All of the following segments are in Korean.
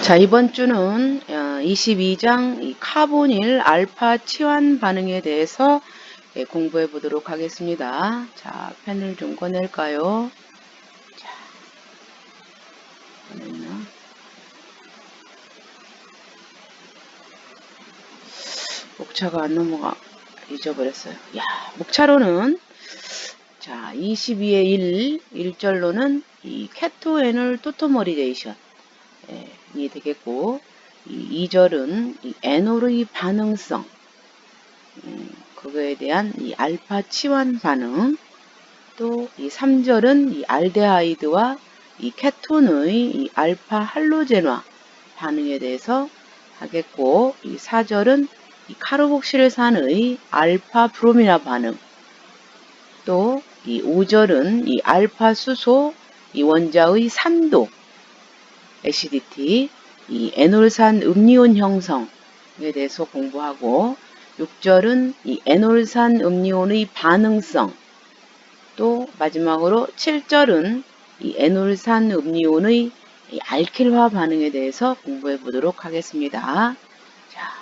자, 이번 주는 22장 이 카보닐 알파 치환 반응에 대해서 공부해 보도록 하겠습니다. 자, 펜을 좀 꺼낼까요? 자, 꺼냈나? 목차가 안 넘어가 잊어버렸어요. 야, 목차로는 자, 22의 1절로는 이 케토에놀 토토머리제이션이 되겠고, 이 2절은 이 에놀의 반응성, 그거에 대한 이 알파 치환 반응, 또 이 3절은 이 알데하이드와 이 케톤의 이 알파 할로젠화 반응에 대해서 하겠고, 이 4절은 이 카르복실산의 알파 브로미나 반응, 또 이 5절은 이 알파 수소 이 원자의 산도 애시디티, 이 에놀산 음리온 형성에 대해서 공부하고, 6절은 이 에놀산 음리온의 반응성, 또 마지막으로 7절은 이 에놀산 음리온의 이 알킬화 반응에 대해서 공부해 보도록 하겠습니다. 자,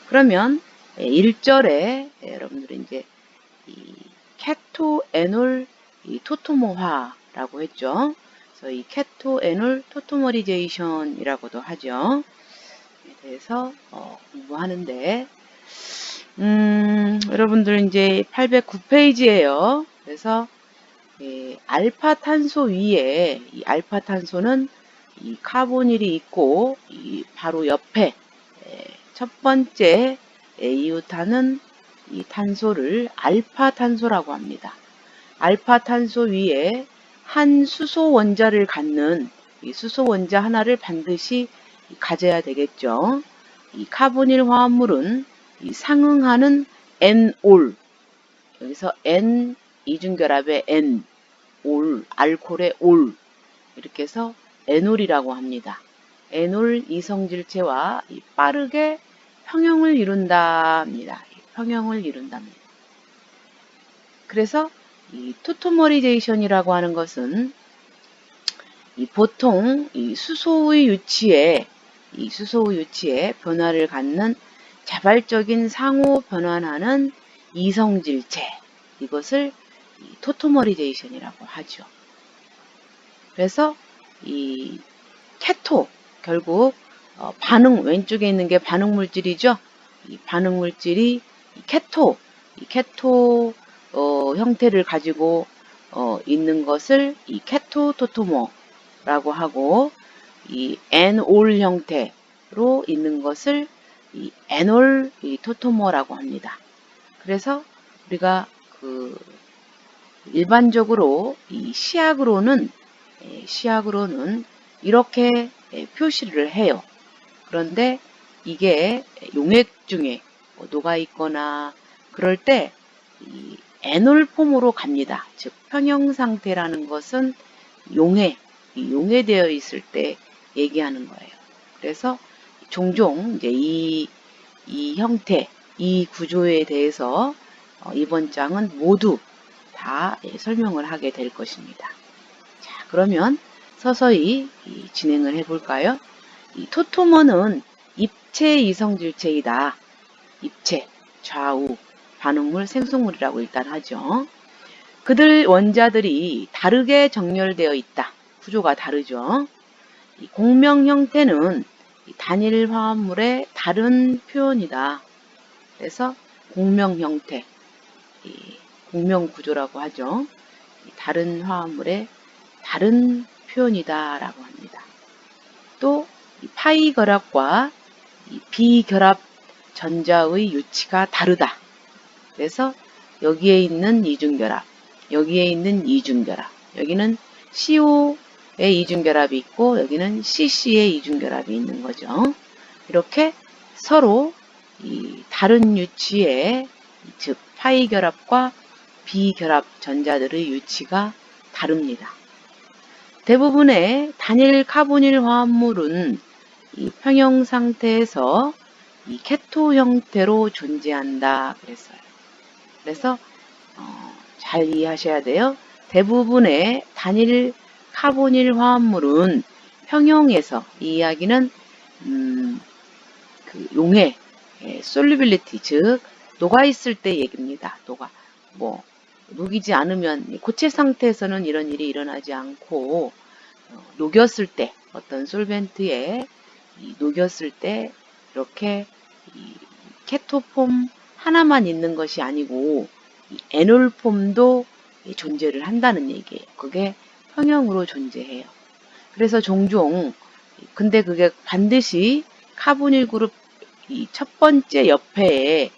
그러면 1절에 여러분들이 이제 이 케토에놀 이 토토모화라고 했죠. 그래서 이 케토에놀 토토머리제이션이라고도 하죠. 그래서 공부하는데, 여러분들 이제 809페이지예요. 그래서 알파탄소 위에 이 알파탄소는 이 카보닐이 있고, 이 바로 옆에 첫 번째 이오탄은 이 탄소를 알파탄소라고 합니다. 알파탄소 위에 한 수소 원자를 갖는 이 수소 원자 하나를 반드시 가져야 되겠죠. 이 카보닐 화합물은 이 상응하는 N올, 여기서 N 이중결합의 N, 올, 알코올의 올, 이렇게 해서 에놀이라고 합니다. 에놀 이성질체와 빠르게 평형을 이룬답니다. 평형을 이룬답니다. 그래서 이 토토머리제이션이라고 하는 것은 보통 이 수소의 유치에 변화를 갖는 자발적인 상호 변환하는 이성질체, 이것을 토토머리제이션이라고 하죠. 그래서 이 케토, 결국 반응, 왼쪽에 있는 게 반응 물질이죠. 이 반응 물질이 이 케토 형태를 가지고 있는 것을 이 케토 토토머라고 하고, 이 N올 형태로 있는 것을 이 에놀 토토머라고 합니다. 그래서 우리가 일반적으로 이 시약으로는 이렇게 표시를 해요. 그런데 이게 용액 중에 녹아 있거나 그럴 때 이 에놀 폼으로 갑니다. 즉 평형 상태라는 것은 용해되어 있을 때 얘기하는 거예요. 그래서 종종 이제 이 형태, 이 구조에 대해서 이번 장은 모두 다 설명을 하게 될 것입니다. 자, 그러면 서서히 진행을 해볼까요? 이 토토머는 입체 이성질체이다. 입체, 좌우, 반응물, 생성물이라고 일단 하죠. 그들 원자들이 다르게 정렬되어 있다. 구조가 다르죠. 이 공명 형태는 단일 화합물의 다른 표현이다. 그래서 공명 형태, 공명 구조라고 하죠. 다른 화합물의 다른 표현이다 라고 합니다. 또 파이 결합과 비결합 전자의 유치가 다르다. 그래서 여기에 있는 이중결합, 여기에 있는 이중결합, 여기는 CO의 이중결합이 있고 여기는 CC의 이중결합이 있는 거죠. 이렇게 서로 다른 유치의, 즉 파이 결합과 비결합 전자들의 유치가 다릅니다. 대부분의 단일 카보닐 화합물은 이 평형 상태에서 이 케토 형태로 존재한다 그랬어요. 그래서 잘 이해하셔야 돼요. 대부분의 단일 카보닐 화합물은 평형에서, 이 이야기는 그 용해 솔리빌리티, 즉 녹아있을 때 얘기입니다. 녹이지 않으면, 고체 상태에서는 이런 일이 일어나지 않고 녹였을 때, 어떤 솔벤트에 녹였을 때 이렇게 이 케토폼 하나만 있는 것이 아니고 이 에놀폼도 존재를 한다는 얘기예요. 그게 평형으로 존재해요. 그래서 종종, 근데 그게 반드시 카보닐 그룹 이 첫 번째 옆에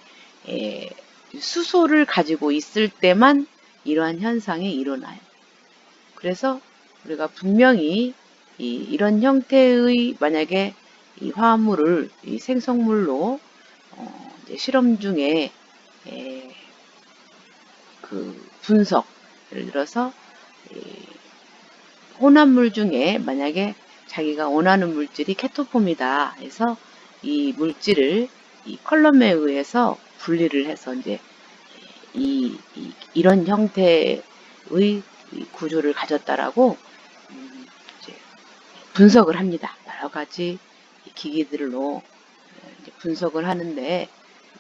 수소를 가지고 있을 때만 이러한 현상이 일어나요. 그래서 우리가 분명히 이런 형태의 만약에 이 화합물을 이 생성물로 이제 실험 중에 그 분석, 예를 들어서 혼합물 중에 만약에 자기가 원하는 물질이 케토폼이다 해서 이 물질을 이 컬럼에 의해서 분리를 해서 이제 이런 형태의 구조를 가졌다라고 이제 분석을 합니다. 여러 가지 기기들로 이제 분석을 하는데,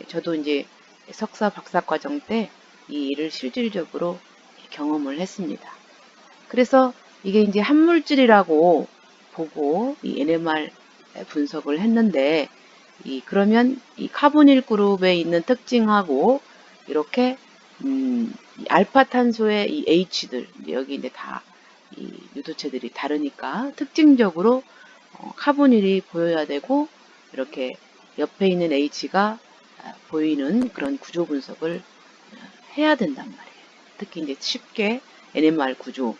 저도 이제 석사 박사 과정 때 이 일을 실질적으로 경험을 했습니다. 그래서 이게 이제 한 물질이라고 보고 이 NMR 분석을 했는데, 그러면 이 카보닐 그룹에 있는 특징하고 이렇게 이 알파탄소의 이 H들, 여기 이제 다 이 유도체들이 다르니까 특징적으로 카보닐이 보여야 되고 이렇게 옆에 있는 H가 보이는 그런 구조 분석을 해야 된단 말이에요. 특히 이제 쉽게 NMR 구조로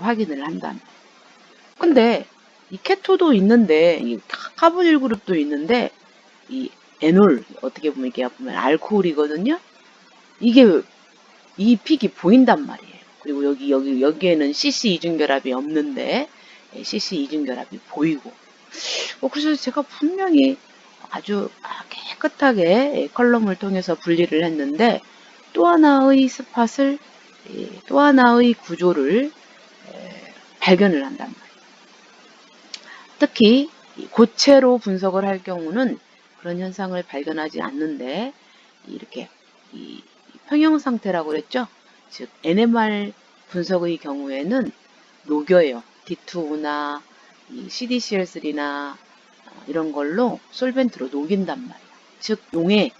확인을 한다면. 근데 이 케토도 있는데, 이 카보닐 그룹도 있는데, 이 에놀, 어떻게 보면 이게 보면 알코올이거든요. 이게 이 픽이 보인단 말이에요. 그리고 여기에는 CC 이중결합이 없는데 CC 이중결합이 보이고. 그래서 제가 분명히 아주 깨끗하게 컬럼을 통해서 분리를 했는데, 또 하나의 스팟을, 또 하나의 구조를 발견을 한단 말이에요. 특히 고체로 분석을 할 경우는 그런 현상을 발견하지 않는데, 이렇게 이 평형 상태라고 그랬죠. 즉 NMR 분석의 경우에는 녹여요. D2나 CDCl3나 이런 걸로 솔벤트로 녹인단 말이에요. 즉 용에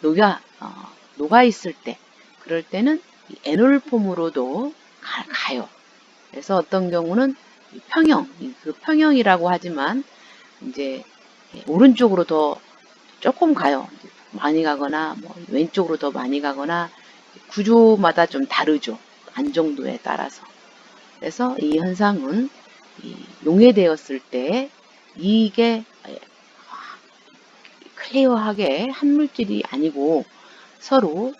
녹아 있을 때, 그럴 때는 이 에놀폼으로도 가요. 그래서 어떤 경우는 평형, 그 평형이라고 하지만 이제 오른쪽으로 더 조금 가요. 많이 가거나 뭐 왼쪽으로 더 많이 가거나 구조마다 좀 다르죠. 안정도에 따라서. 그래서 이 현상은 용해되었을 때 이게 클리어하게 한 물질이 아니고 서로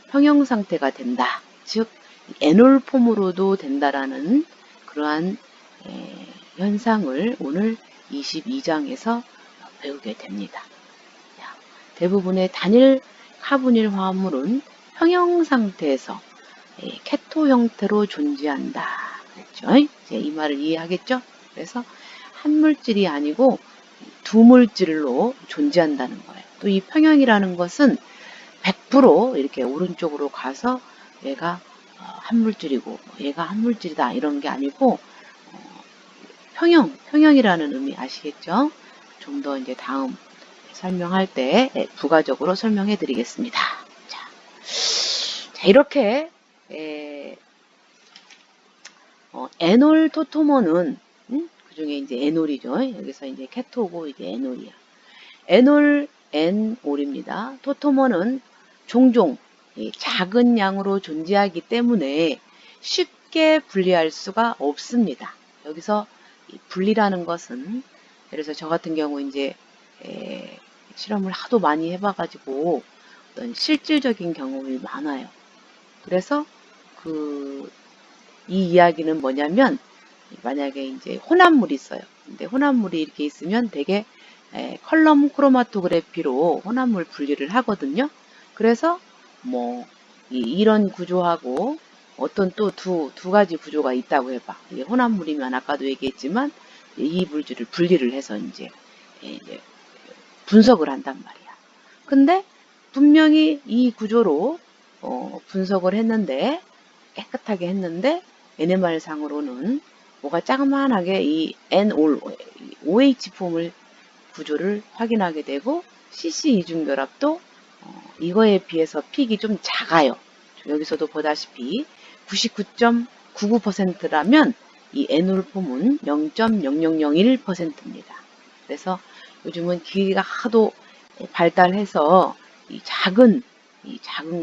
평형 상태가 된다. 즉 에놀폼으로도 된다라는 그러한 현상을 오늘 22장에서 배우게 됩니다. 대부분의 단일 카보닐 화합물은 평형 상태에서 케토 형태로 존재한다. 그랬죠? 이제 이 말을 이해하겠죠? 그래서 한 물질이 아니고 두 물질로 존재한다는 거예요. 또 이 평형이라는 것은 100% 이렇게 오른쪽으로 가서 얘가 한 물질이고 얘가 한 물질이다 이런 게 아니고 평형이라는 의미 아시겠죠? 좀 더 이제 다음 설명할 때 부가적으로 설명해 드리겠습니다. 자, 이렇게 에놀 토토머는 그 중에 이제 에놀이죠. 여기서 이제 케토고 이제 에놀이야. 에놀 N올입니다. 토토머는 종종 작은 양으로 존재하기 때문에 쉽게 분리할 수가 없습니다. 여기서 분리라는 것은, 예를 들어서 저 같은 경우 이제 실험을 하도 많이 해봐가지고 어떤 실질적인 경험이 많아요. 그래서 이 이야기는 뭐냐면, 만약에 이제 혼합물이 있어요. 근데 혼합물이 이렇게 있으면 되게 컬럼 크로마토그래피로 혼합물 분리를 하거든요. 그래서 뭐 이런 구조하고 어떤 또 두 가지 구조가 있다고 해봐. 이게 혼합물이면 아까도 얘기했지만 이 물질을 분리를 해서 이제 이제 분석을 한단 말이야. 근데 분명히 이 구조로 분석을 했는데 깨끗하게 했는데 NMR 상으로는 뭐가 짜그만하게 이 N-올 OH 폼을 구조를 확인하게 되고 CC 이중결합도 이거에 비해서 픽이 좀 작아요. 여기서도 보다시피 99.99%라면 이 N올 폼은 0.0001%입니다. 그래서 요즘은 기기가 하도 발달해서 이 작은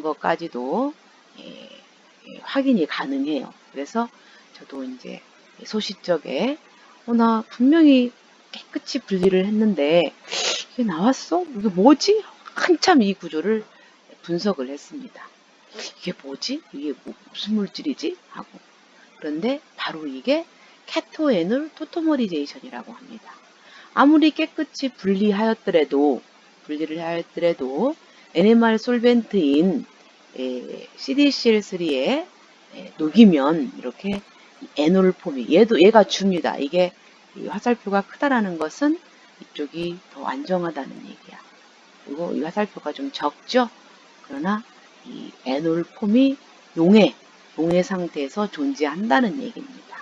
것까지도 확인이 가능해요. 그래서 저도 이제 소시적에 나 분명히 깨끗이 분리를 했는데 이게 나왔어? 이게 뭐지? 한참 이 구조를 분석을 했습니다. 이게 뭐지? 이게 무슨 물질이지? 하고. 그런데 바로 이게 케토에놀 토토머리제이션이라고 합니다. 아무리 깨끗이 분리를 하였더라도 NMR 솔벤트인 CDCl3에 녹이면 이렇게 에놀폼이 얘가 줍니다. 이게 화살표가 크다라는 것은 이쪽이 더 안정하다는 얘기야. 그리고 이 화살표가 좀 적죠? 그러나 이 에놀폼이 용해 상태에서 존재한다는 얘기입니다.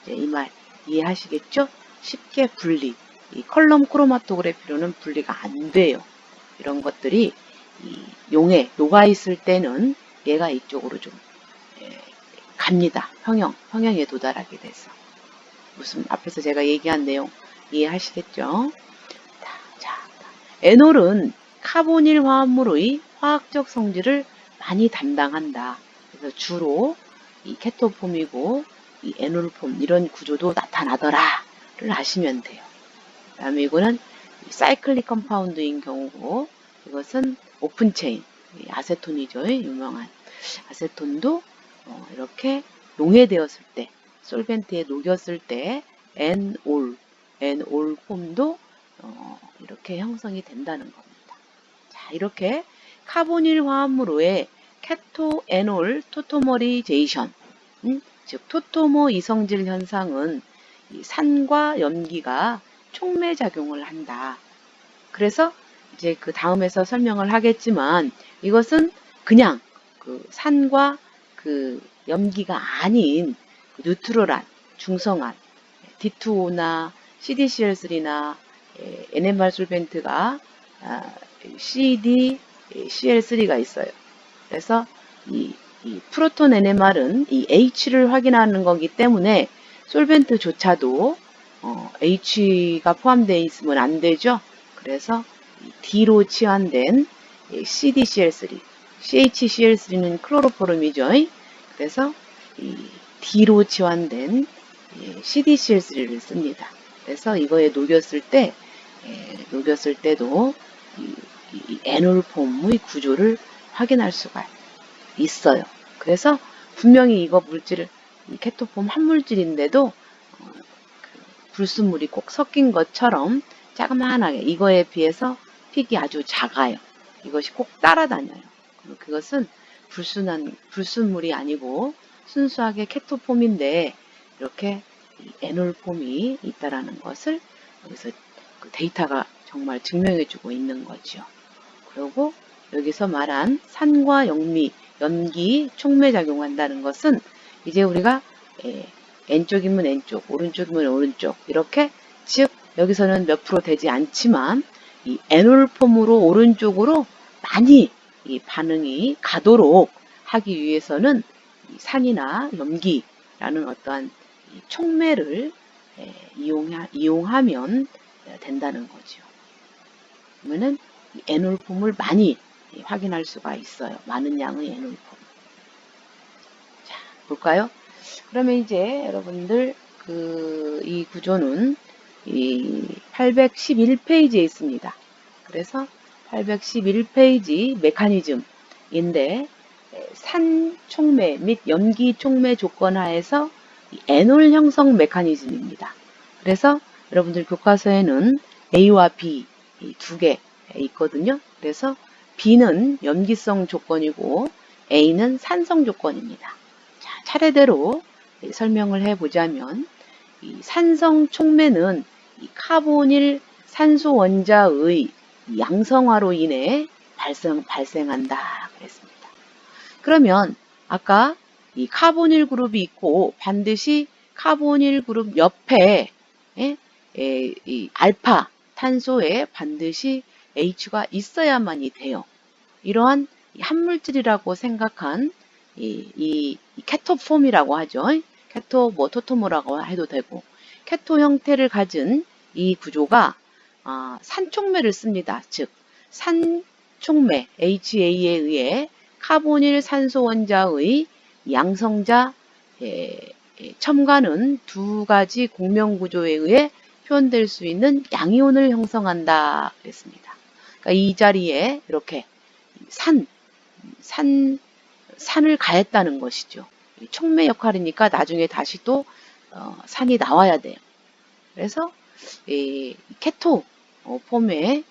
이제 이 말 이해하시겠죠? 쉽게 분리. 이 컬럼 크로마토그래피로는 분리가 안 돼요. 이런 것들이 이 용해 녹아 있을 때는 얘가 이쪽으로 좀 갑니다. 평형에 도달하게 돼서. 무슨 앞에서 제가 얘기한 내용 이해하시겠죠? 자, 에놀은 카보닐 화합물의 화학적 성질을 많이 담당한다. 그래서 주로 이 케토폼이고 이 에놀폼 이런 구조도 나타나더라를 아시면 돼요. 그 다음에 이거는 사이클릭 컴파운드인 경우고 이것은 오픈체인 아세톤이죠. 유명한 아세톤도 이렇게 용해되었을 때 솔벤트에 녹였을 때 N올 폼도 이렇게 형성이 된다는 겁니다. 자, 이렇게 카보닐 화합물의 케토에놀 토토머리제이션 즉 토토모 이성질 현상은 이 산과 염기가 촉매작용을 한다. 그래서 이제 그 다음에서 설명을 하겠지만 이것은 그냥 그 산과 그 염기가 아닌 뉴트럴한 중성한 D2O나 CDCl3나 NMR 솔벤트가 CDCl3가 있어요. 그래서 이 프로톤 NMR은 이 H를 확인하는 거기 때문에 솔벤트조차도 H가 포함되어 있으면 안 되죠. 그래서 D로 치환된 CDCl3, CHCl3는 클로로포름이죠. 그래서 이 D로 치환된 CDCl3를 씁니다. 그래서 이거에 녹였을 때도 이 에놀폼의 구조를 확인할 수가 있어요. 그래서 분명히 이거 물질을 케토폼 한 물질인데도 불순물이 꼭 섞인 것처럼 자그마하게 이거에 비해서 픽이 아주 작아요. 이것이 꼭 따라다녀요. 그것은 불순물이 아니고 순수하게 케토폼인데 이렇게 에놀폼이 있다라는 것을 여기서 그 데이터가 정말 증명해주고 있는 거죠. 그리고 여기서 말한 산과 염기 촉매작용한다는 것은 이제 우리가 N쪽이면 N쪽, 오른쪽이면 오른쪽 이렇게 즉 여기서는 몇 프로 되지 않지만 이 에놀폼으로 오른쪽으로 많이 이 반응이 가도록 하기 위해서는 이 산이나 염기라는 어떠한 이 촉매를 이용하면 된다는 거죠. 그러면은 이 에놀폼을 많이 확인할 수가 있어요. 많은 양의 에놀폼. 자, 볼까요? 그러면 이제 여러분들 이 구조는 이 811페이지에 있습니다. 그래서 811페이지 메커니즘인데 산 촉매 및 염기 촉매 조건 하에서 에놀 형성 메커니즘입니다. 그래서 여러분들 교과서에는 A와 B 두 개 있거든요. 그래서 B는 염기성 조건이고 A는 산성 조건입니다. 자, 차례대로 설명을 해보자면 이 산성 촉매는 이 카보닐 산소 원자의 양성화로 인해 발생한다 그랬습니다. 그러면 아까 이 카보닐 그룹이 있고 반드시 카보닐 그룹 옆에 이 알파 탄소에 반드시 H가 있어야만이 돼요. 이러한 한물질이라고 생각한 이 케토폼이라고 하죠. 케토 토토모라고 해도 되고 케토 형태를 가진 이 구조가 산촉매를 씁니다. 즉 산촉매 HA에 의해 카보닐 산소 원자의 양성자 첨가는 두 가지 공명 구조에 의해 표현될 수 있는 양이온을 형성한다 그랬습니다. 그러니까 이 자리에 이렇게 산을 가했다는 것이죠. 촉매 역할이니까 나중에 다시 또 산이 나와야 돼요. 그래서 케토 폼에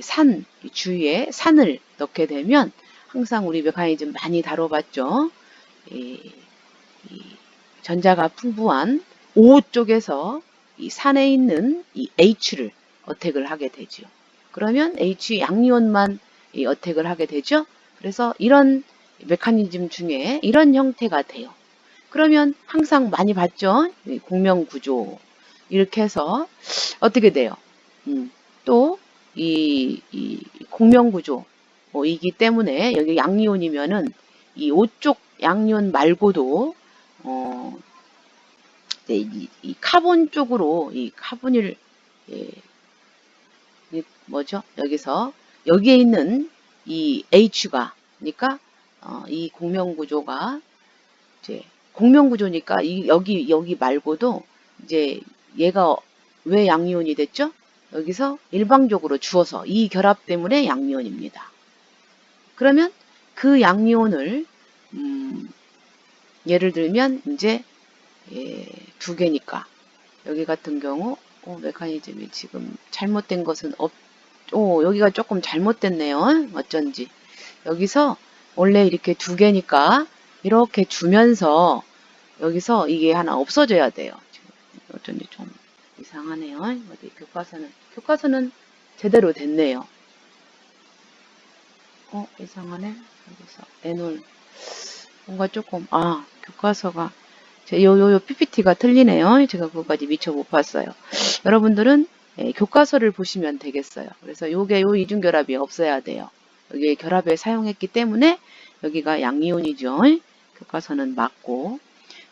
산 주위에 산을 넣게 되면 항상 우리 메커니즘 많이 다뤄봤죠. 전자가 풍부한 O 쪽에서 이 산에 있는 이 H를 어택을 하게 되죠. 그러면 H 양이온만 어택을 하게 되죠. 그래서 이런 메커니즘 중에 이런 형태가 돼요. 그러면 항상 많이 봤죠. 공명 구조 이렇게 해서 어떻게 돼요? 또 이 공명 구조이기 때문에 여기 양이온이면은 이 O쪽 양이온 말고도 이 카본 쪽으로 이 카본일 뭐죠? 여기서 여기에 있는 이 H가 그러니까 이 공명 구조가 이제 공명 구조니까 여기 말고도 이제 얘가 왜 양이온이 됐죠? 여기서 일방적으로 주어서 이 결합 때문에 양이온입니다. 그러면 그 양이온을 예를 들면 이제 두 개니까 여기 같은 경우 메커니즘이 지금 잘못된 것은 여기가 조금 잘못됐네요. 어쩐지 여기서 원래 이렇게 두 개니까 이렇게 주면서 여기서 이게 하나 없어져야 돼요. 지금 어쩐지 좀 이상하네요. 어디 교과서는 제대로 됐네요. 이상하네. 여기서 에놀 뭔가 조금 교과서가 요 PPT가 틀리네요. 제가 그거까지 미처 못 봤어요. 여러분들은 교과서를 보시면 되겠어요. 그래서 요 이중결합이 없어야 돼요. 여기 결합에 사용했기 때문에 여기가 양이온이죠. 교과서는 맞고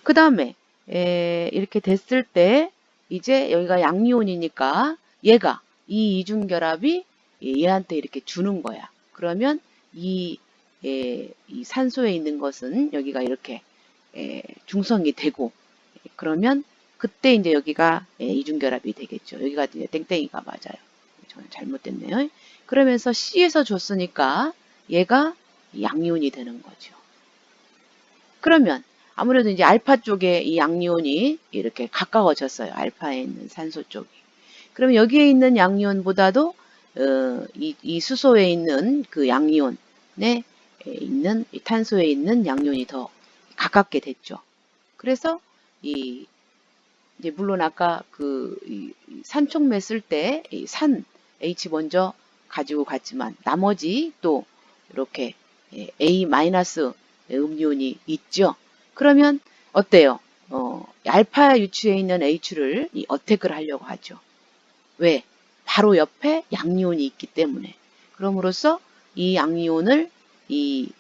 그 다음에 이렇게 됐을 때 이제 여기가 양이온이니까 얘가 이 이중결합이 얘한테 이렇게 주는 거야. 그러면 이 산소에 있는 것은 여기가 이렇게 중성이 되고 그러면 그때 이제 여기가 이중결합이 되겠죠. 여기가 이제 땡땡이가 맞아요. 저는 잘못됐네요. 그러면서 C에서 줬으니까 얘가 양이온이 되는 거죠. 그러면 아무래도 이제 알파 쪽에 이 양이온이 이렇게 가까워졌어요. 알파에 있는 산소 쪽이. 그러면 여기에 있는 양이온보다도 이 수소에 있는 그 양이온에 있는 이 탄소에 있는 양이온이 더 가깝게 됐죠. 그래서 이제 물론 아까 이 산촉매 쓸 때 산 H 먼저 가지고 갔지만 나머지 또 이렇게 A 마이너스 음이온이 있죠. 그러면 어때요? 알파 유추에 있는 H를 어택을 하려고 하죠. 왜? 바로 옆에 양이온이 있기 때문에. 그럼으로써 이 양이온을 이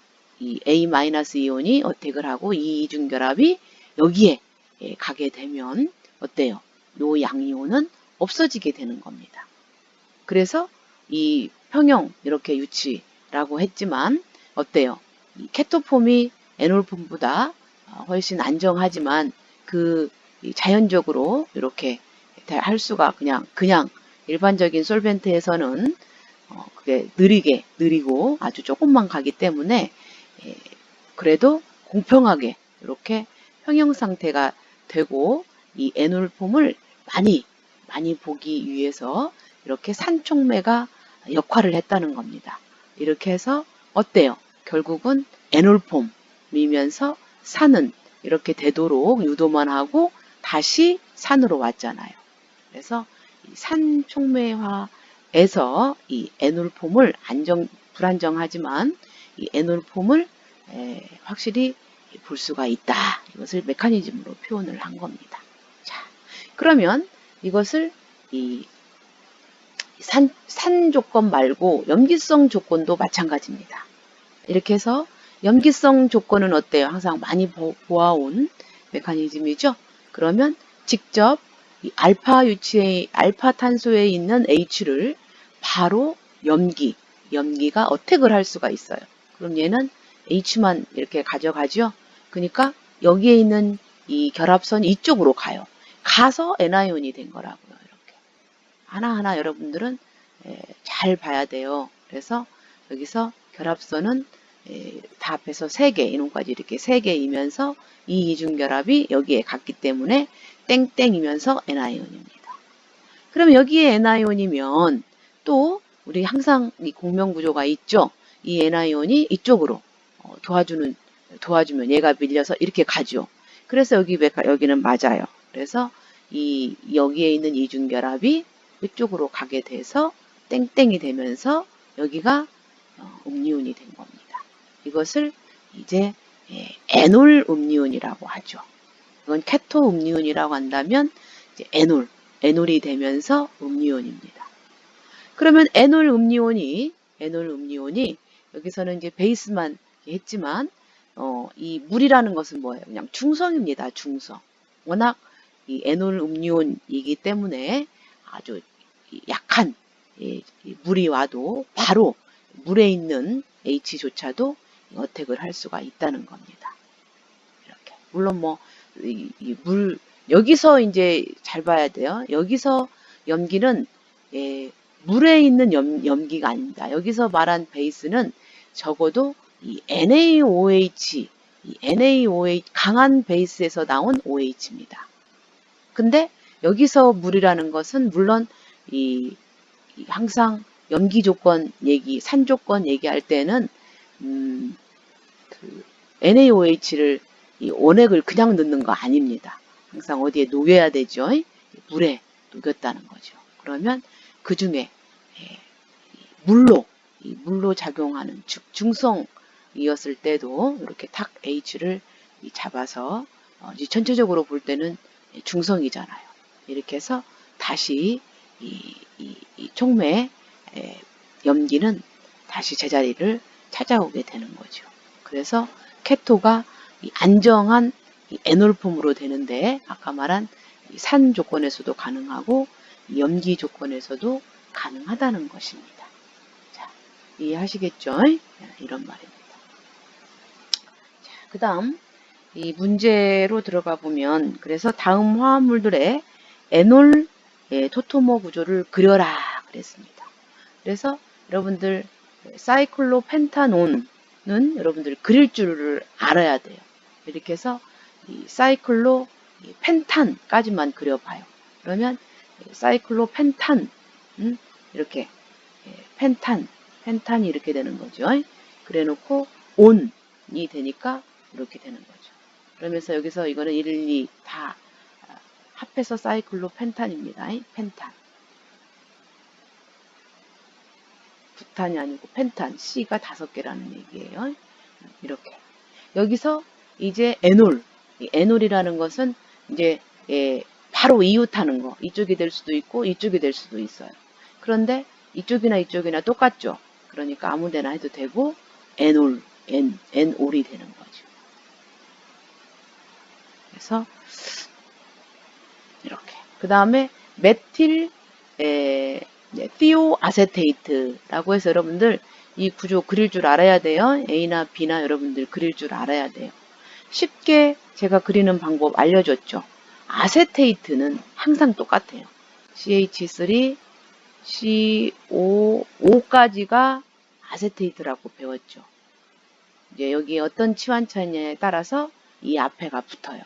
A-이온이 어택을 하고 이 이중결합이 여기에 가게 되면 어때요? 요 양이온은 없어지게 되는 겁니다. 그래서 이 평형 이렇게 유치라고 했지만 어때요? 이 케토폼이 에놀폼보다 훨씬 안정하지만 그 자연적으로 이렇게 할 수가 그냥 일반적인 솔벤트에서는 그게 느리고 아주 조금만 가기 때문에 그래도 공평하게 이렇게 평형 상태가 되고 이 에놀폼을 많이 보기 위해서 이렇게 산촉매가 역할을 했다는 겁니다. 이렇게 해서 어때요? 결국은 에놀폼이면서 산은 이렇게 되도록 유도만 하고 다시 산으로 왔잖아요. 그래서 이 산촉매화 에서 이 에놀폼을 불안정하지만 이 에놀폼을 확실히 볼 수가 있다. 이것을 메커니즘으로 표현을 한 겁니다. 자, 그러면 이것을 이 산 조건 말고 염기성 조건도 마찬가지입니다. 이렇게 해서 염기성 조건은 어때요? 항상 많이 보아온 메커니즘이죠. 그러면 직접 이 알파 탄소에 있는 H를 바로 염기가 어택을 할 수가 있어요. 그럼 얘는 H만 이렇게 가져가죠. 그러니까 여기에 있는 이 결합선 이쪽으로 가요. 가서 N아이온이 된 거라고요. 이렇게 하나하나 여러분들은 잘 봐야 돼요. 그래서 여기서 결합선은 다 합해서 3개, 이놈까지 이렇게 3개이면서 이 이중결합이 여기에 갔기 때문에 땡땡이면서 N아이온입니다. 그럼 여기에 N아이온이면 또 우리 항상 이 공명구조가 있죠. 이 N아이온이 이쪽으로 도와주면 얘가 밀려서 이렇게 가죠. 그래서 여기는 맞아요. 그래서 여기에 있는 이중결합이 이쪽으로 가게 돼서 땡땡이 되면서 여기가 음리온이 된 겁니다. 이것을 이제 에놀 음리온이라고 하죠. 이건 케토 음리온이라고 한다면 이제 에놀이 되면서 음리온입니다. 그러면 에놀 음리온이 여기서는 이제 베이스만 했지만 이 물이라는 것은 뭐예요? 그냥 중성입니다. 중성. 워낙 이 에놀 음리온이기 때문에 아주 약한 물이 와도 바로 물에 있는 H조차도 어택을 할 수가 있다는 겁니다. 이렇게. 물론 여기서 이제 잘 봐야 돼요. 여기서 염기는 물에 있는 염기가 아닙니다. 여기서 말한 베이스는 적어도 이 NaOH, 강한 베이스에서 나온 OH입니다. 근데 여기서 물이라는 것은 물론 항상 염기 조건 산 조건 얘기할 때는 NaOH를 원액을 그냥 넣는 거 아닙니다. 항상 어디에 녹여야 되죠. 물에 녹였다는 거죠. 그러면 그 중에 물로 작용하는 중성이었을 때도 이렇게 탁 H를 잡아서 전체적으로 볼 때는 중성이잖아요. 이렇게 해서 다시 이 촉매 염기는 다시 제자리를 찾아오게 되는 거죠. 그래서 케토가 안정한 에놀폼으로 되는데 아까 말한 산 조건에서도 가능하고 염기 조건에서도 가능하다는 것입니다. 자, 이해하시겠죠? 이런 말입니다. 그 다음 이 문제로 들어가 보면 그래서 다음 화합물들의 에놀 토토머 구조를 그려라 그랬습니다. 그래서 여러분들 사이클로펜타논은 여러분들 그릴 줄을 알아야 돼요. 이렇게 해서 이 사이클로펜탄까지만 그려봐요. 그러면 사이클로펜탄 이렇게 펜탄이 이렇게 되는 거죠. 그래놓고 온이 되니까 이렇게 되는 거죠. 그러면서 여기서 이거는 1, 2 다 합해서 사이클로펜탄입니다. 펜탄. 부탄이 아니고 펜탄. C가 5개라는 얘기예요. 이렇게. 여기서 이제 에놀이라는 것은 이제 바로 이웃하는 거. 이쪽이 될 수도 있고 이쪽이 될 수도 있어요. 그런데 이쪽이나 똑같죠. 그러니까 아무 데나 해도 되고 엔올이 되는 거죠. 그래서 이렇게. 그 다음에 메틸 티오아세테이트라고 해서 여러분들 이 구조 그릴 줄 알아야 돼요. A나 B나 여러분들 그릴 줄 알아야 돼요. 쉽게 제가 그리는 방법 알려줬죠. 아세테이트는 항상 똑같아요. CH3, CO5까지가 아세테이트라고 배웠죠. 이제 여기에 어떤 치환차냐에 따라서 이 앞에가 붙어요.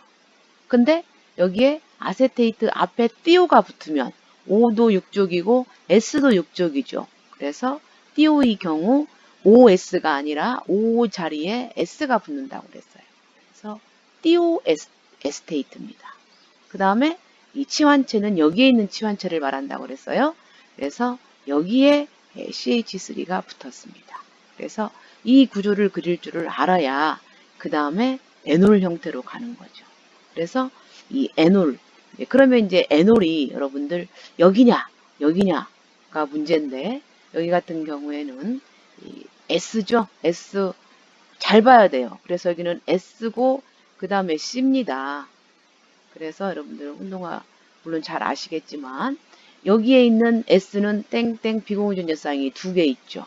근데 여기에 아세테이트 앞에 띠오가 붙으면 O도 6족이고 S도 6족이죠. 그래서 띠오의 경우 OS가 아니라 O 자리에 S가 붙는다고 그랬어요. 그래서 띠오 에스테이트입니다. 그 다음에 이 치환체는 여기에 있는 치환체를 말한다고 그랬어요. 그래서 여기에 CH3가 붙었습니다. 그래서 이 구조를 그릴 줄을 알아야 그 다음에 에놀 형태로 가는 거죠. 그래서 이 에놀, 그러면 이제 에놀이 여러분들 여기냐 여기냐가 문제인데, 여기 같은 경우에는 이 S죠. S 잘 봐야 돼요. 그래서 여기는 S고 그 다음에 C입니다. 그래서 여러분들 운동화 물론 잘 아시겠지만 여기에 있는 S는 땡땡 비공유전자쌍이 2개 있죠.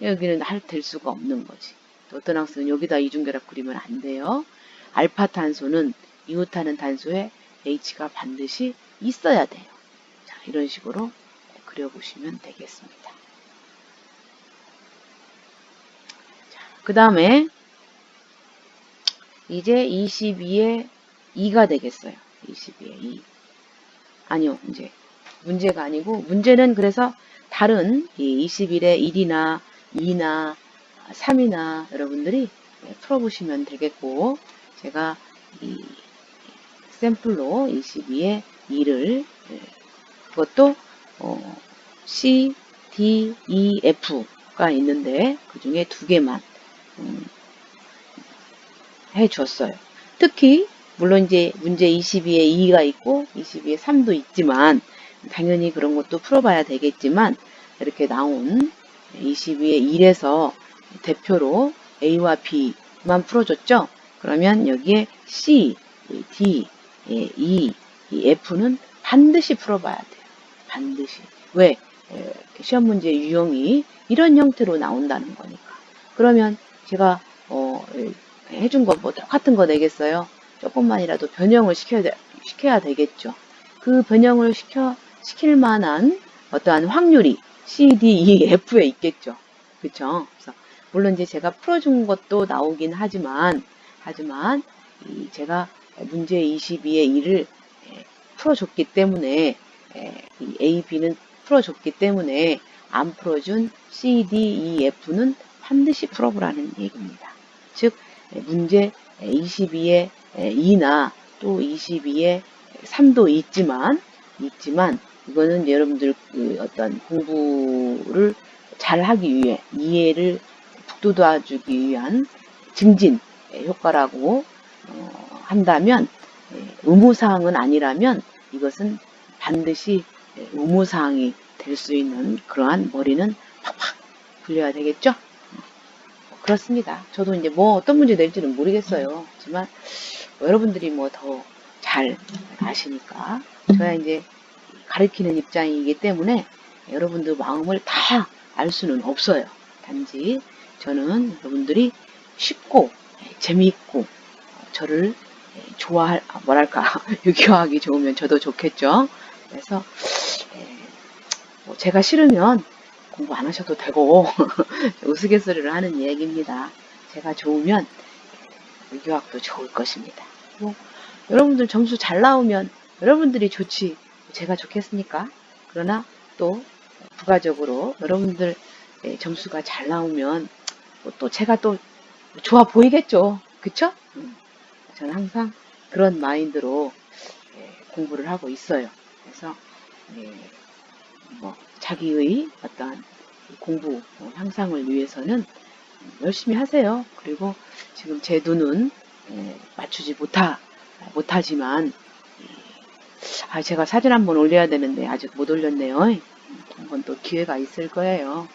여기는 될 수가 없는 거지. 어떤 학생은 여기다 이중결합 그리면 안 돼요. 알파 탄소는 이웃하는 탄소에 H가 반드시 있어야 돼요. 자, 이런 식으로 그려보시면 되겠습니다. 그 다음에 이제 22에 2가 되겠어요. 22에 2. 아니요, 이제 문제가 아니고, 문제는 그래서 다른 21에 1이나 2나 3이나 여러분들이 풀어보시면 되겠고, 제가 이 샘플로 22에 2를 그것도 C, D, E, F가 있는데 그 중에 2개만 해줬어요. 특히 물론 이제 문제 22에 2가 있고 22에 3도 있지만 당연히 그런 것도 풀어봐야 되겠지만, 이렇게 나온 22에 1에서 대표로 A와 B만 풀어줬죠. 그러면 여기에 C, D, E, F는 반드시 풀어봐야 돼요. 반드시. 왜? 시험 문제 유형이 이런 형태로 나온다는 거니까. 그러면 제가 해준 거 뭐 똑같은 거 내겠어요? 조금만이라도 변형을 시켜야 되겠죠. 그 변형을 시킬 만한 어떠한 확률이 C, D, E, F에 있겠죠. 그쵸? 그래서 물론 이제 제가 풀어준 것도 나오긴 하지만 제가 문제 22의 2를 풀어줬기 때문에 이 A, B는 풀어줬기 때문에 안 풀어준 C, D, E, F는 반드시 풀어보라는 얘기입니다. 즉 문제 22에 2나 또 22에 3도 있지만 이거는 여러분들 그 어떤 공부를 잘 하기 위해 이해를 북돋아주기 위한 증진 효과라고 한다면, 의무사항은 아니라면 이것은 반드시 의무사항이 될 수 있는 그러한 머리는 팍팍 굴려야 되겠죠? 그렇습니다. 저도 이제 뭐 어떤 문제 낼지는 모르겠어요. 하지만 여러분들이 뭐 더 잘 아시니까, 저야 이제 가르치는 입장이기 때문에 여러분들 마음을 다 알 수는 없어요. 단지 저는 여러분들이 쉽고 재미있고 저를 뭐랄까 유교하기 좋으면 저도 좋겠죠. 그래서 뭐 제가 싫으면 공부 안 하셔도 되고 우스갯소리를 하는 얘기입니다. 제가 좋으면 유교학도 좋을 것입니다. 뭐 여러분들 점수 잘 나오면 여러분들이 좋지 제가 좋겠습니까? 그러나 또 부가적으로 여러분들 점수가 잘 나오면 또 제가 또 좋아 보이겠죠. 그쵸? 저는 항상 그런 마인드로 공부를 하고 있어요. 그래서 뭐 자기의 어떤 공부 향상을 위해서는 열심히 하세요. 그리고 지금 제 눈은 맞추지 못하지만 제가 사진 한번 올려야 되는데 아직 못 올렸네요. 한번 또 기회가 있을 거예요.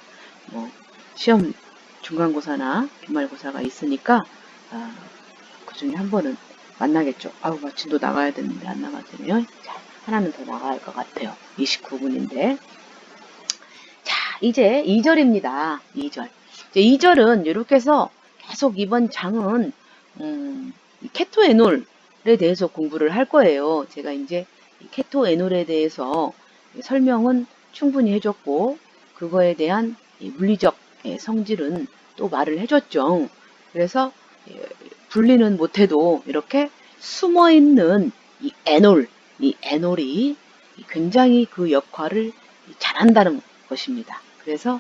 뭐 시험 중간고사나 기말고사가 있으니까 그 중에 한 번은 만나겠죠. 마침도 나가야 되는데 안 나가지네요. 자, 하나는 더 나가야 할 것 같아요. 29분인데. 자, 이제 2절입니다. 2절. 이제 2절은 이렇게 해서 계속 이번 장은 케토에놀에 대해서 공부를 할 거예요. 제가 이제 케토에놀에 대해서 설명은 충분히 해줬고 그거에 대한 물리적 성질은 또 말을 해줬죠. 그래서 분리는 못해도 이렇게 숨어있는 이 에놀이 굉장히 그 역할을 잘한다는 것입니다. 그래서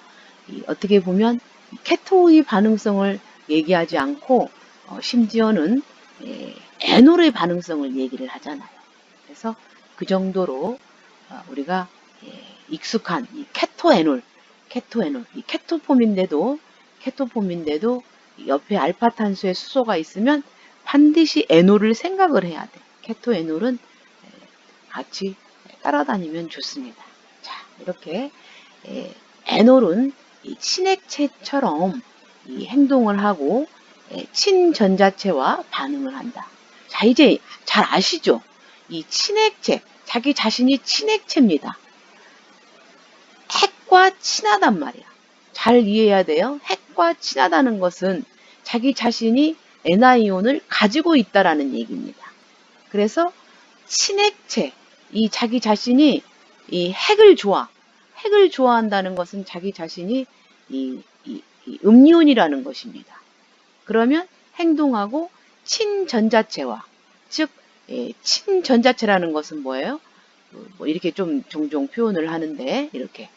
어떻게 보면 케토의 반응성을 얘기하지 않고 심지어는 에놀의 반응성을 얘기를 하잖아요. 그래서 그 정도로 우리가 익숙한 이 케토에놀, 이 케토폼인데도 옆에 알파탄소의 수소가 있으면 반드시 에놀을 생각을 해야 돼. 케토에놀은 같이 따라다니면 좋습니다. 자, 이렇게 에놀은 이 친액체처럼 이 행동을 하고 친전자체와 반응을 한다. 자, 이제 잘 아시죠? 이 친액체, 자기 자신이 친액체입니다. 핵과 친하단 말이야. 잘 이해해야 돼요. 핵과 친하다는 것은 자기 자신이 N이온을 가지고 있다라는 얘기입니다. 그래서 친액체, 이 자기 자신이 이 핵을 좋아한다는 것은 자기 자신이 이 음이온이라는 것입니다. 그러면 행동하고 친전자체와, 즉 친전자체라는 것은 뭐예요? 뭐 이렇게 좀 종종 표현을 하는데 이렇게.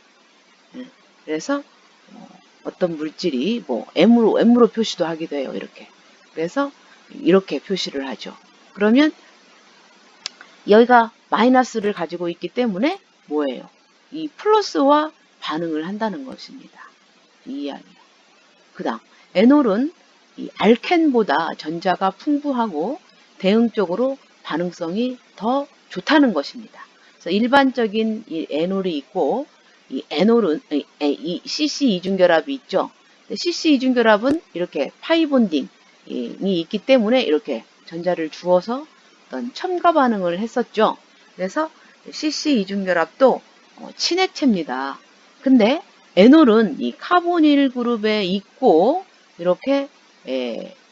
그래서 어떤 물질이 뭐 M으로 표시도 하기도 해요. 이렇게. 그래서 이렇게 표시를 하죠. 그러면 여기가 마이너스를 가지고 있기 때문에 뭐예요? 이 플러스와 반응을 한다는 것입니다. 이 이야기예요. 그 다음 에놀은 이 알켄보다 전자가 풍부하고 대응적으로 반응성이 더 좋다는 것입니다. 그래서 일반적인 이 에놀이 있고 이 에놀은 이 CC 이중결합이 있죠. CC 이중결합은 이렇게 파이본딩이 있기 때문에 이렇게 전자를 주어서 어떤 첨가 반응을 했었죠. 그래서 CC 이중결합도 친액체입니다. 근데 에놀은 이 카보닐 그룹에 있고 이렇게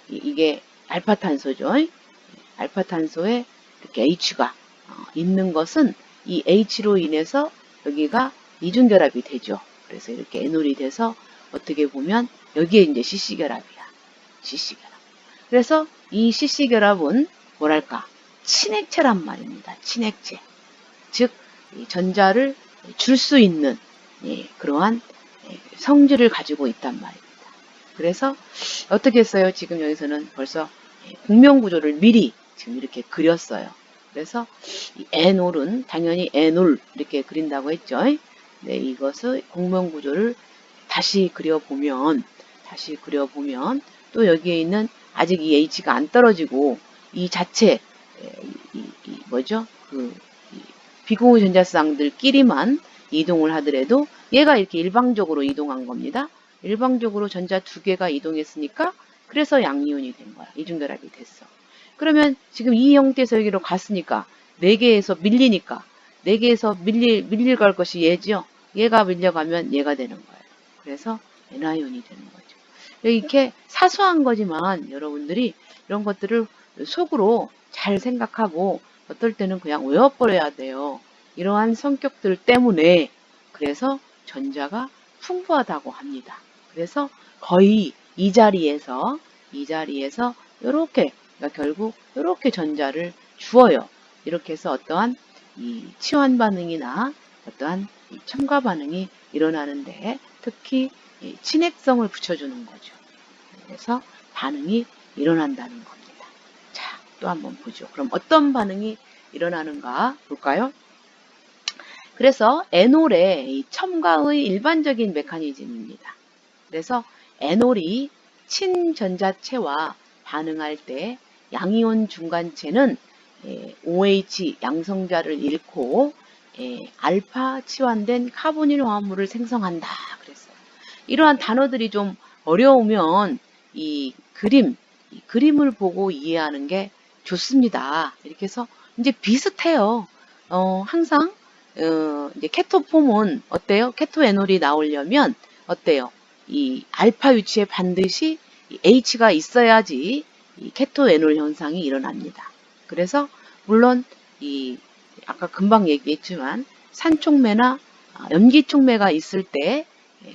이게 알파탄소죠. 알파탄소에 이렇게 H가 있는 것은 이 H로 인해서 여기가 이중결합이 되죠. 그래서 이렇게 에놀이 돼서 어떻게 보면 여기에 이제 CC결합이야. CC결합. 그래서 이 CC결합은 뭐랄까 친액체란 말입니다. 친액체. 즉 전자를 줄 수 있는 그러한 성질을 가지고 있단 말입니다. 그래서 어떻게 했어요? 지금 여기서는 벌써 공명구조를 미리 지금 이렇게 그렸어요. 그래서 이 에놀은 당연히 에놀 이렇게 그린다고 했죠. 네, 이것의 공명구조를 다시 그려보면 또 여기에 있는 아직 이 H가 안 떨어지고 이 자체 뭐죠? 비공유 전자쌍들끼리만 이동을 하더라도 얘가 이렇게 일방적으로 이동한 겁니다. 일방적으로 전자 두 개가 이동했으니까 그래서 양이온이 된 거야. 이중결합이 됐어. 그러면 지금 이 형태에서 여기로 갔으니까 4개에서 밀리니까 4개에서 밀릴 갈 것이 얘죠. 얘가 밀려가면 얘가 되는 거예요. 그래서 N이온이 되는 거죠. 이렇게 사소한 거지만 여러분들이 이런 것들을 속으로 잘 생각하고 어떨 때는 그냥 외워버려야 돼요. 이러한 성격들 때문에 그래서 전자가 풍부하다고 합니다. 그래서 거의 이 자리에서 이렇게 그러니까 결국 이렇게 전자를 주어요. 이렇게 해서 어떠한 이 치환 반응이나 어떠한 이 첨가 반응이 일어나는데 특히 친액성을 붙여주는 거죠. 그래서 반응이 일어난다는 겁니다. 자, 또 한번 보죠. 그럼 어떤 반응이 일어나는가 볼까요? 그래서 에놀의 첨가의 일반적인 메커니즘입니다. 그래서 에놀이 친전자체와 반응할 때 양이온 중간체는 OH 양성자를 잃고 알파 치환된 카보닐 화합물을 생성한다 그랬어요. 이러한 단어들이 좀 어려우면 이 그림을 보고 이해하는 게 좋습니다. 이렇게 해서 이제 비슷해요. 항상 이제 케토폼은 어때요? 케토에놀이 나오려면 어때요? 이 알파 위치에 반드시 H가 있어야지 이 케토에놀 현상이 일어납니다. 그래서 물론 이 아까 금방 얘기했지만 산촉매나 염기촉매가 있을 때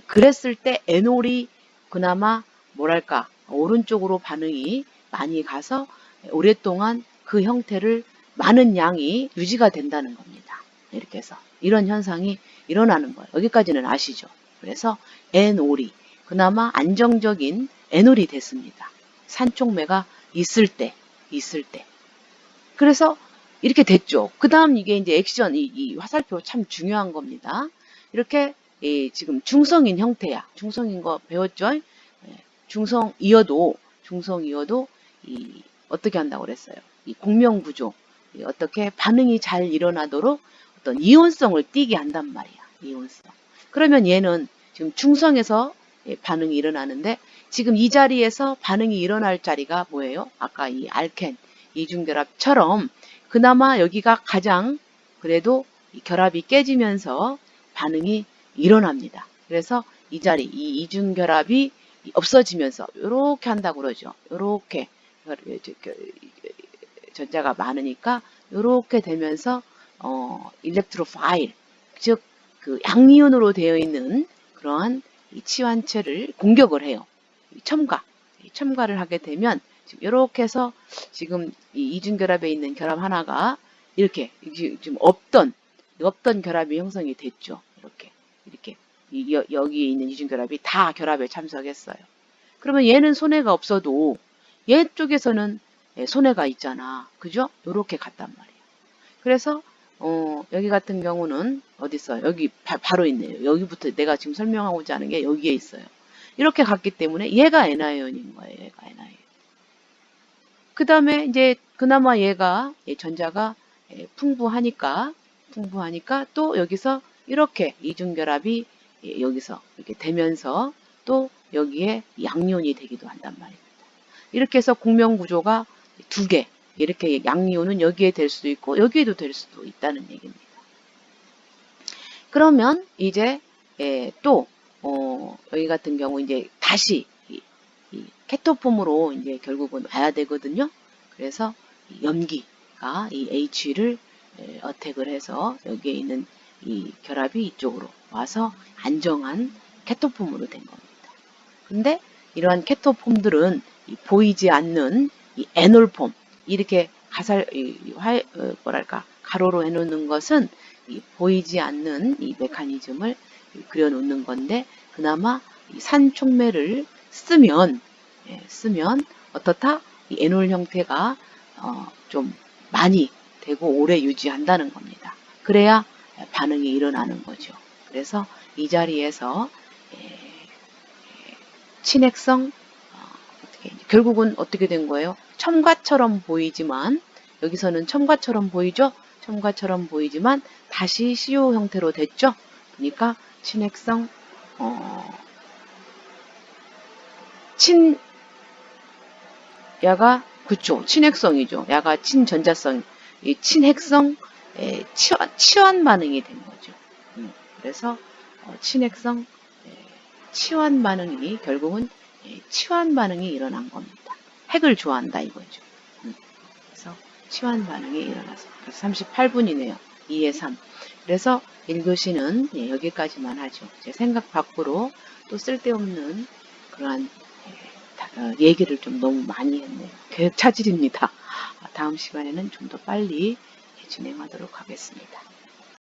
그랬을 때 에놀이 그나마 뭐랄까 오른쪽으로 반응이 많이 가서 오랫동안 그 형태를 많은 양이 유지가 된다는 겁니다. 이렇게 해서 이런 현상이 일어나는 거예요. 여기까지는 아시죠? 그래서 에놀이 그나마 안정적인 에놀이 됐습니다. 산촉매가 있을 때. 그래서 이렇게 됐죠. 그 다음 이게 이제 액션, 이 화살표 참 중요한 겁니다. 이렇게 지금 중성인 형태야. 중성인 거 배웠죠? 중성이어도 어떻게 한다고 그랬어요? 이 공명구조, 어떻게 반응이 잘 일어나도록 어떤 이온성을 띠게 한단 말이야. 이온성. 그러면 얘는 지금 중성에서 반응이 일어나는데 지금 이 자리에서 반응이 일어날 자리가 뭐예요? 아까 이 알켄 이중결합처럼 그나마 여기가 가장 그래도 이 결합이 깨지면서 반응이 일어납니다. 그래서 이 자리, 이 이중결합이 없어지면서 이렇게 한다고 그러죠. 이렇게 전자가 많으니까 이렇게 되면서 일렉트로파일, 즉 그 양이온으로 되어 있는 그러한 이 치환체를 공격을 해요. 첨가를 하게 되면 지금 이렇게 해서 지금 이 이중결합에 있는 결합 하나가 이렇게 지금 없던 결합이 형성이 됐죠. 이렇게 여기에 있는 이중결합이 다 결합에 참석했어요. 그러면 얘는 손해가 없어도 얘 쪽에서는 손해가 있잖아. 그죠? 요렇게 갔단 말이에요. 그래서 여기 같은 경우는 어디 있어요? 여기 바로 있네요. 여기부터 내가 지금 설명하고자 하는 게 여기에 있어요. 이렇게 갔기 때문에 얘가 N아이온인 거예요. 얘가 N아이온. 그 다음에 이제 그나마 얘가 전자가 풍부하니까 또 여기서 이렇게 이중결합이 여기서 이렇게 되면서 또 여기에 양이온이 되기도 한단 말입니다. 이렇게 해서 공명구조가 두 개, 이렇게 양이온은 여기에 될 수도 있고 여기에도 될 수도 있다는 얘기입니다. 그러면 이제 또 여기 같은 경우 이제 다시 이 케토폼으로 이제 결국은 와야 되거든요. 그래서 염기가 이 H를 어택을 해서 여기에 있는 이 결합이 이쪽으로 와서 안정한 케토폼으로 된 겁니다. 근데 이러한 케토폼들은 보이지 않는 이 에놀폼, 이렇게 가로로 해놓는 것은 이 보이지 않는 이 메커니즘을 그려놓는 건데, 그나마 이 산촉매를 쓰면 어떻다? 이 에놀 형태가 좀 많이 되고 오래 유지한다는 겁니다. 그래야 반응이 일어나는 거죠. 그래서 이 자리에서 친핵성, 결국은 어떻게 된 거예요? 첨가처럼 보이지만, 여기서는 첨가처럼 보이죠? 첨가처럼 보이지만 다시 CO 형태로 됐죠? 그러니까 친핵성, 야가 그쵸, 친핵성이죠. 야가 친전자성, 이 친핵성 치환 반응이 된 거죠. 그래서 친핵성 치환 반응이 결국은 치환 반응이 일어난 겁니다. 핵을 좋아한다 이거죠. 그래서 치환 반응이 일어나서 38분이네요. 2의 3. 그래서 1교시는 여기까지만 하죠. 제 생각 밖으로 또 쓸데없는 그러한 얘기를 좀 너무 많이 했네요. 계획 차질입니다. 다음 시간에는 좀 더 빨리 진행하도록 하겠습니다.